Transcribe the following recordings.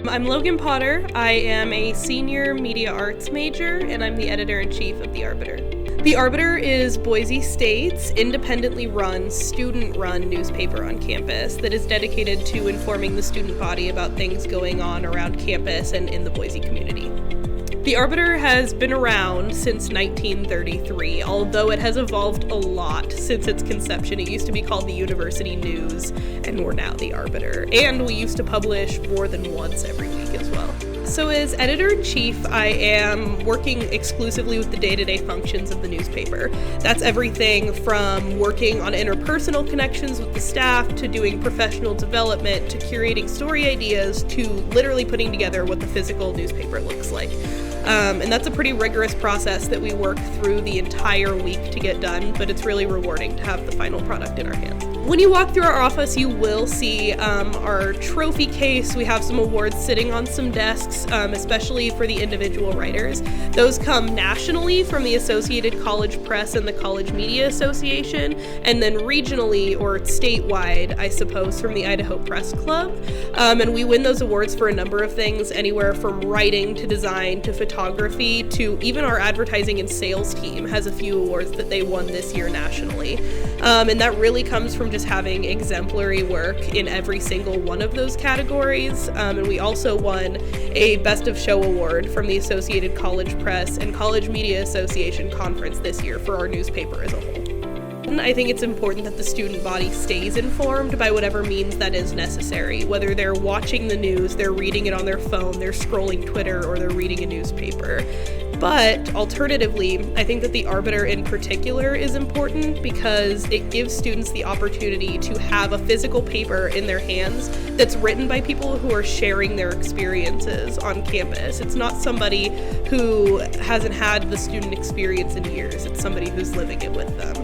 I'm Logan Potter. I am a senior media arts major, and I'm the editor-in-chief of The Arbiter. The Arbiter is Boise State's independently run, student-run newspaper on campus that is dedicated to informing the student body about things going on around campus and in the Boise community. The Arbiter has been around since 1933, although it has evolved a lot since its conception. It used to be called the University News, and we're now the Arbiter. And we used to publish more than once every week as well. So as editor-in-chief, I am working exclusively with the day-to-day functions of the newspaper. That's everything from working on interpersonal connections with the staff, to doing professional development, to curating story ideas, to literally putting together what the physical newspaper looks like. And that's a pretty rigorous process that we work through the entire week to get done, but it's really rewarding to have the final product in our hands. When you walk through our office, you will see our trophy case. We have some awards sitting on some desks, especially for the individual writers. Those come nationally from the Associated College Press and the College Media Association, and then regionally or statewide, I suppose, from the Idaho Press Club. And we win those awards for a number of things, anywhere from writing to design to photography to even our advertising and sales team has a few awards that they won this year nationally. And that really comes from just having exemplary work in every single one of those categories. And we also won a Best of Show award from the Associated College Press and College Media Association conference this year for our newspaper as a whole. I think it's important that the student body stays informed by whatever means that is necessary, whether they're watching the news, they're reading it on their phone, they're scrolling Twitter, or they're reading a newspaper. But alternatively, I think that the Arbiter in particular is important because it gives students the opportunity to have a physical paper in their hands that's written by people who are sharing their experiences on campus. It's not somebody who hasn't had the student experience in years, it's somebody who's living it with them.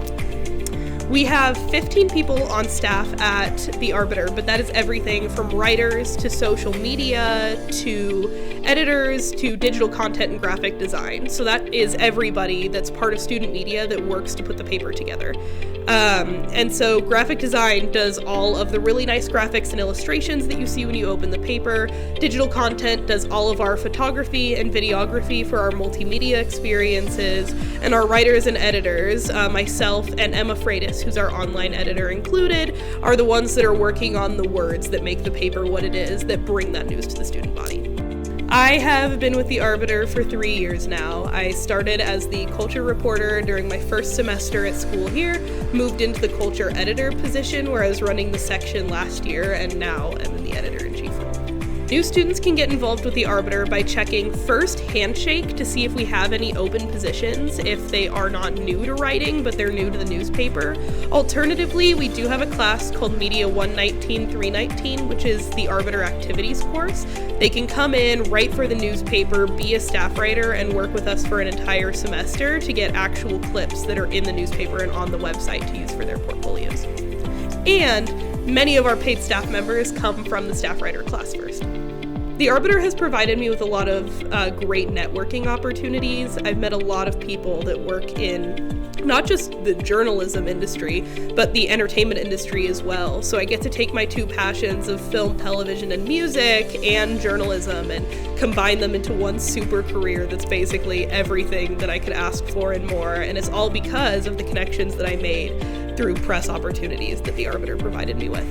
We have 15 people on staff at The Arbiter, but that is everything from writers to social media to editors to digital content and graphic design. So that is everybody that's part of student media that works to put the paper together. And so graphic design does all of the really nice graphics and illustrations that you see when you open the paper. Digital content does all of our photography and videography for our multimedia experiences. And our writers and editors, myself and Emma Freitas, who's our online editor included, are the ones that are working on the words that make the paper what it is, that bring that news to the student body. I have been with The Arbiter for 3 years now. I started as the culture reporter during my first semester at school here, moved into the culture editor position where I was running the section last year, and now I'm in the editor-in-chief role. New students can get involved with The Arbiter by checking first Handshake to see if we have any open positions if they are not new to writing, but they're new to the newspaper. Alternatively, we do have a class called Media 119-319, which is the Arbiter Activities course. They can come in, write for the newspaper, be a staff writer, and work with us for an entire semester to get actual clips that are in the newspaper and on the website to use for their portfolios. And many of our paid staff members come from the staff writer class first. The Arbiter has provided me with a lot of great networking opportunities. I've met a lot of people that work in not just the journalism industry, but the entertainment industry as well. So I get to take my two passions of film, television, and music and journalism and combine them into one super career that's basically everything that I could ask for and more. And it's all because of the connections that I made through press opportunities that The Arbiter provided me with.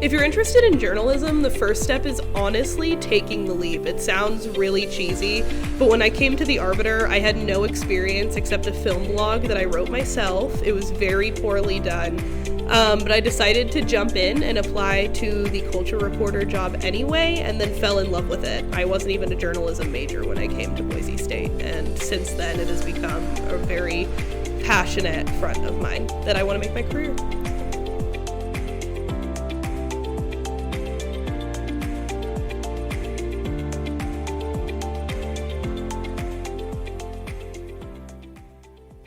If you're interested in journalism, the first step is honestly taking the leap. It sounds really cheesy, but when I came to The Arbiter, I had no experience except a film blog that I wrote myself. It was very poorly done, but I decided to jump in and apply to the culture reporter job anyway, and then fell in love with it. I wasn't even a journalism major when I came to Boise State, and since then it has become a very passionate front of mine that I want to make my career.